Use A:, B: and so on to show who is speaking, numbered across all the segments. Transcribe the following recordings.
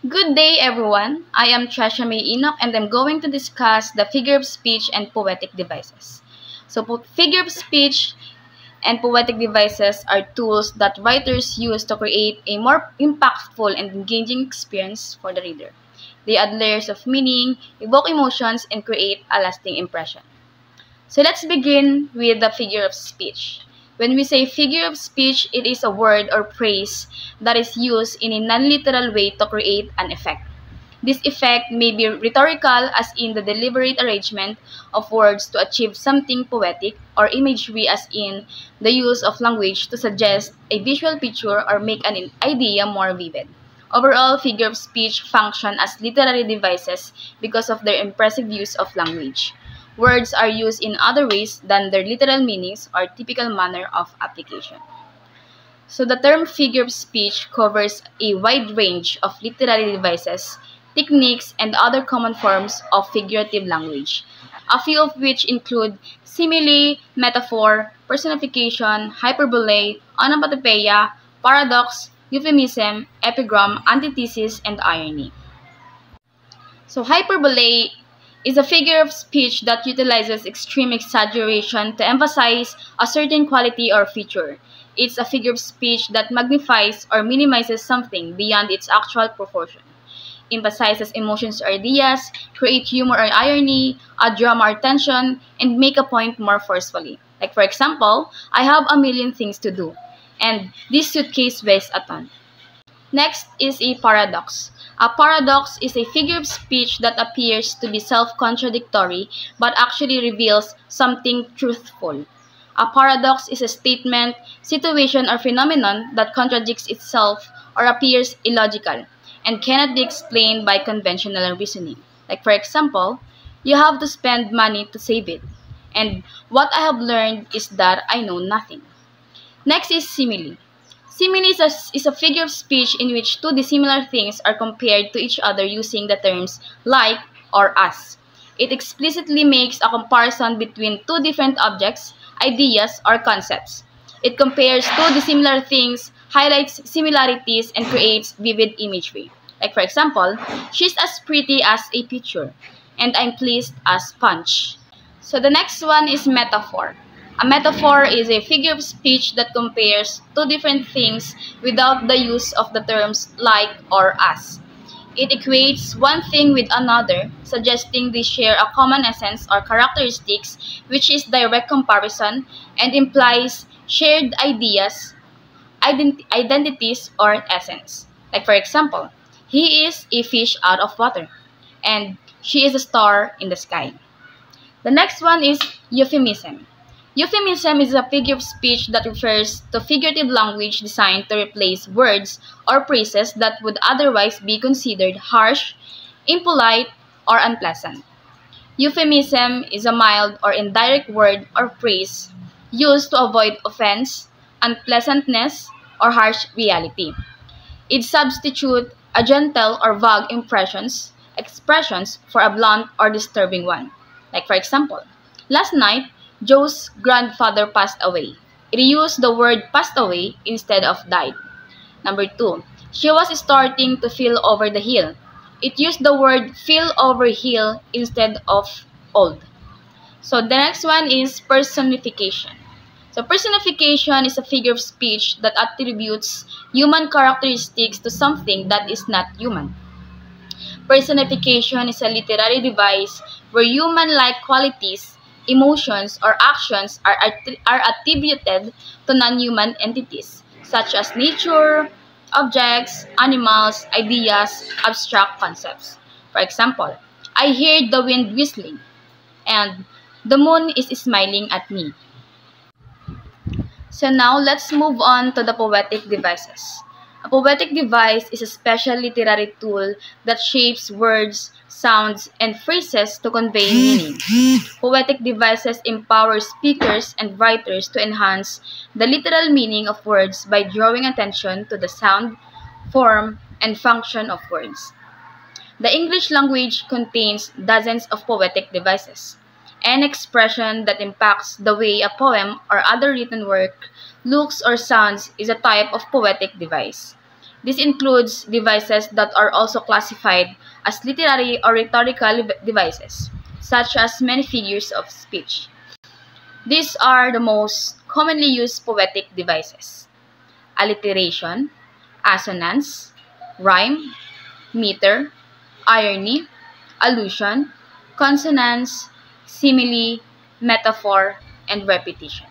A: Good day, everyone. I am Tresha May Enoch, and I'm going to discuss the figure of speech and poetic devices. Figure of speech and poetic devices are tools that writers use to create a more impactful and engaging experience for the reader. They add layers of meaning, evoke emotions, and create a lasting impression. So let's begin with the figure of speech. When we say figure of speech, it is a word or phrase that is used in a non-literal way to create an effect. This effect may be rhetorical, as in the deliberate arrangement of words to achieve something poetic, or imagery, as in the use of language to suggest a visual picture or make an idea more vivid. Overall, figure of speech function as literary devices because of their impressive use of language. Words are used in other ways than their literal meanings or typical manner of application. So the term figure of speech covers a wide range of literary devices, techniques, and other common forms of figurative language, a few of which include simile, metaphor, personification, hyperbole, onomatopoeia, paradox, euphemism, epigram, antithesis, and irony. So hyperbole is a figure of speech that utilizes extreme exaggeration to emphasize a certain quality or feature. It's a figure of speech that magnifies or minimizes something beyond its actual proportion, emphasizes emotions or ideas, create humor or irony, add drama or tension, and make a point more forcefully. Like for example, I have a million things to do, and this suitcase weighs a ton. Next is a paradox. A paradox is a figure of speech that appears to be self-contradictory but actually reveals something truthful. A paradox is a statement, situation, or phenomenon that contradicts itself or appears illogical and cannot be explained by conventional reasoning. Like for example, you have to spend money to save it, and what I have learned is that I know nothing. Next is simile. Simile is a figure of speech in which two dissimilar things are compared to each other using the terms like or as. It explicitly makes a comparison between two different objects, ideas, or concepts. It compares two dissimilar things, highlights similarities, and creates vivid imagery. Like for example, she's as pretty as a picture, and I'm pleased as punch. So the next one is metaphor. A metaphor is a figure of speech that compares two different things without the use of the terms like or as. It equates one thing with another, suggesting they share a common essence or characteristics, which is direct comparison, and implies shared ideas, identities, or essence. Like for example, he is a fish out of water, and she is a star in the sky. The next one is euphemism. Euphemism is a figure of speech that refers to figurative language designed to replace words or phrases that would otherwise be considered harsh, impolite, or unpleasant. Euphemism is a mild or indirect word or phrase used to avoid offense, unpleasantness, or harsh reality. It substitutes a gentle or vague expressions for a blunt or disturbing one. Like for example, last night, Joe's grandfather passed away. It used the word passed away instead of died. Number 2. She was starting to feel over the hill. It used the word feel over hill instead of old. So the next one is personification. So personification is a figure of speech that attributes human characteristics to something that is not human. Personification is a literary device where human-like qualities, emotions, or actions are attributed to non-human entities, such as nature, objects, animals, ideas, abstract concepts. For example, I hear the wind whistling, and the moon is smiling at me. So now let's move on to the poetic devices. A poetic device is a special literary tool that shapes words, sounds, and phrases to convey meaning. Poetic devices empower speakers and writers to enhance the literal meaning of words by drawing attention to the sound, form, and function of words. The English language contains dozens of poetic devices. An expression that impacts the way a poem or other written work looks or sounds is a type of poetic device. This includes devices that are also classified as literary or rhetorical devices, such as many figures of speech. These are the most commonly used poetic devices: alliteration, assonance, rhyme, meter, irony, allusion, consonance, simile, metaphor, and repetition.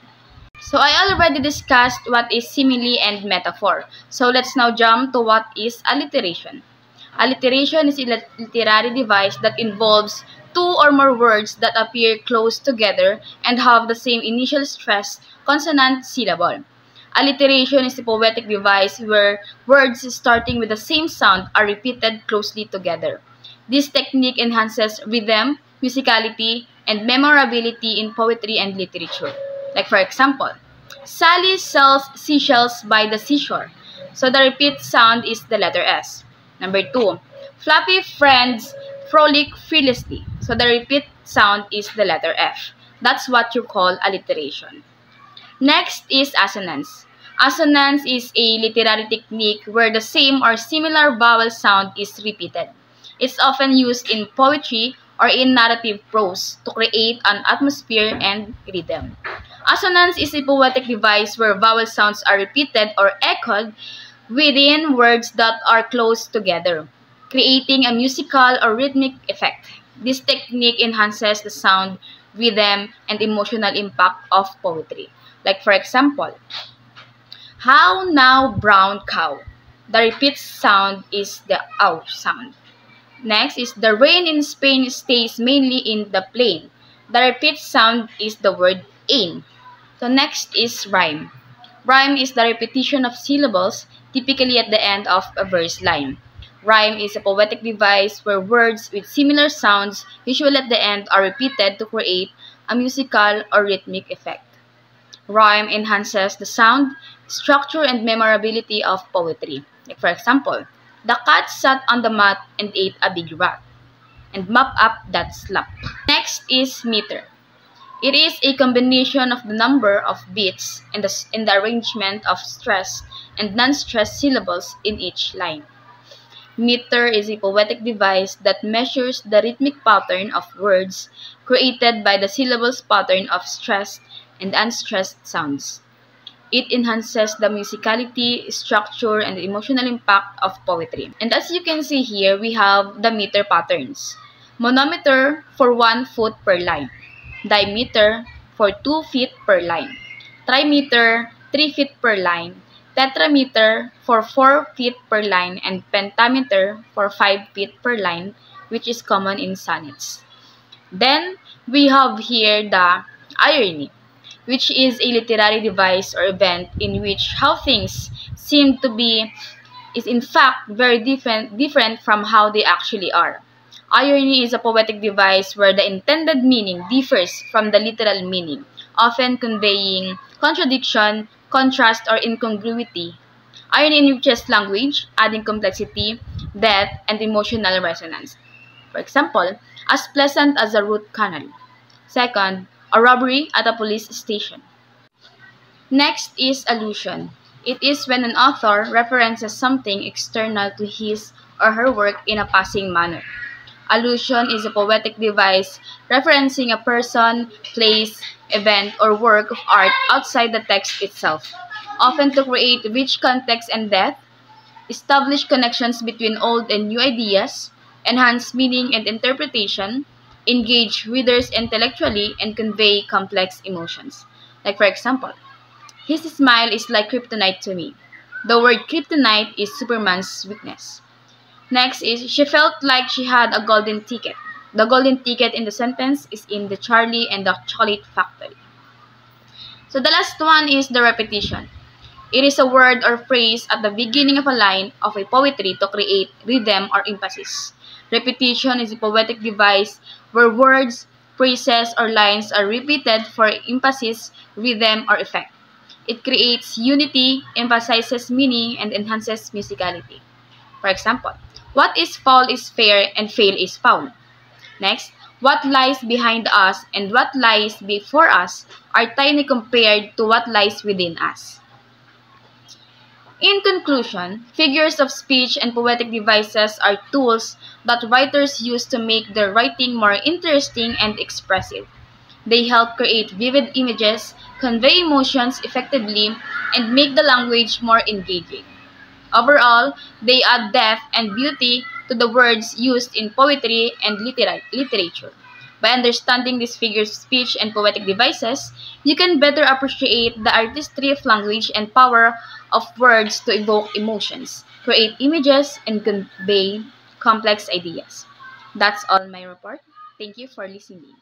A: So I already discussed what is simile and metaphor. So let's now jump to what is alliteration. Alliteration is a literary device that involves two or more words that appear close together and have the same initial stressed consonant syllable. Alliteration is a poetic device where words starting with the same sound are repeated closely together. This technique enhances rhythm, musicality, and memorability in poetry and literature. Like for example, Sally sells seashells by the seashore. So the repeat sound is the letter S. Number 2, fluffy friends frolic fearlessly. So the repeat sound is the letter F. That's what you call alliteration. Next is assonance. Assonance is a literary technique where the same or similar vowel sound is repeated. It's often used in poetry or in narrative prose to create an atmosphere and rhythm. Assonance is a poetic device where vowel sounds are repeated or echoed within words that are close together, creating a musical or rhythmic effect. This technique enhances the sound, rhythm, and emotional impact of poetry. Like for example, how now brown cow. The repeat sound is the ow sound. Next is the rain in Spain stays mainly in the plain. The repeat sound is the word ain. So next is rhyme. Rhyme is the repetition of syllables, typically at the end of a verse line. Rhyme is a poetic device where words with similar sounds, usually at the end, are repeated to create a musical or rhythmic effect. Rhyme enhances the sound, structure, and memorability of poetry. Like for example, the cat sat on the mat and ate a big rat, and mop up that slap. Next is meter. It is a combination of the number of beats and the arrangement of stressed and non-stressed syllables in each line. Meter is a poetic device that measures the rhythmic pattern of words created by the syllables pattern of stressed and unstressed sounds. It enhances the musicality, structure, and emotional impact of poetry. And as you can see here, we have the meter patterns. Monometer for 1 foot per line. Dimeter for 2 feet per line. Trimeter, 3 feet per line. Tetrameter for 4 feet per line. And pentameter for 5 feet per line, which is common in sonnets. Then, we have here the irony, which is a literary device or event in which how things seem to be is in fact very different from how they actually are. Irony is a poetic device where the intended meaning differs from the literal meaning, often conveying contradiction, contrast, or incongruity. Irony enriches language, adding complexity, depth, and emotional resonance. For example, as pleasant as a root canal. Second, a robbery at a police station. Next is allusion. It is when an author references something external to his or her work in a passing manner. Allusion is a poetic device referencing a person, place, event, or work of art outside the text itself, often to create rich context and depth, establish connections between old and new ideas, enhance meaning and interpretation, engage readers intellectually, and convey complex emotions. Like for example, his smile is like kryptonite to me. The word kryptonite is Superman's weakness. Next is, she felt like she had a golden ticket. The golden ticket in the sentence is in the Charlie and the Chocolate Factory. So the last one is the repetition. It is a word or phrase at the beginning of a line of a poetry to create rhythm or emphasis. Repetition is a poetic device where words, phrases, or lines are repeated for emphasis, rhythm, or effect. It creates unity, emphasizes meaning, and enhances musicality. For example, what is foul is fair and fail is foul. Next, what lies behind us and what lies before us are tiny compared to what lies within us. In conclusion, figures of speech and poetic devices are tools that writers use to make their writing more interesting and expressive. They help create vivid images, convey emotions effectively, and make the language more engaging. Overall, they add depth and beauty to the words used in poetry and literature. By understanding these figures of speech and poetic devices, you can better appreciate the artistry of language and power of words to evoke emotions, create images, and convey complex ideas. That's all my report. Thank you for listening.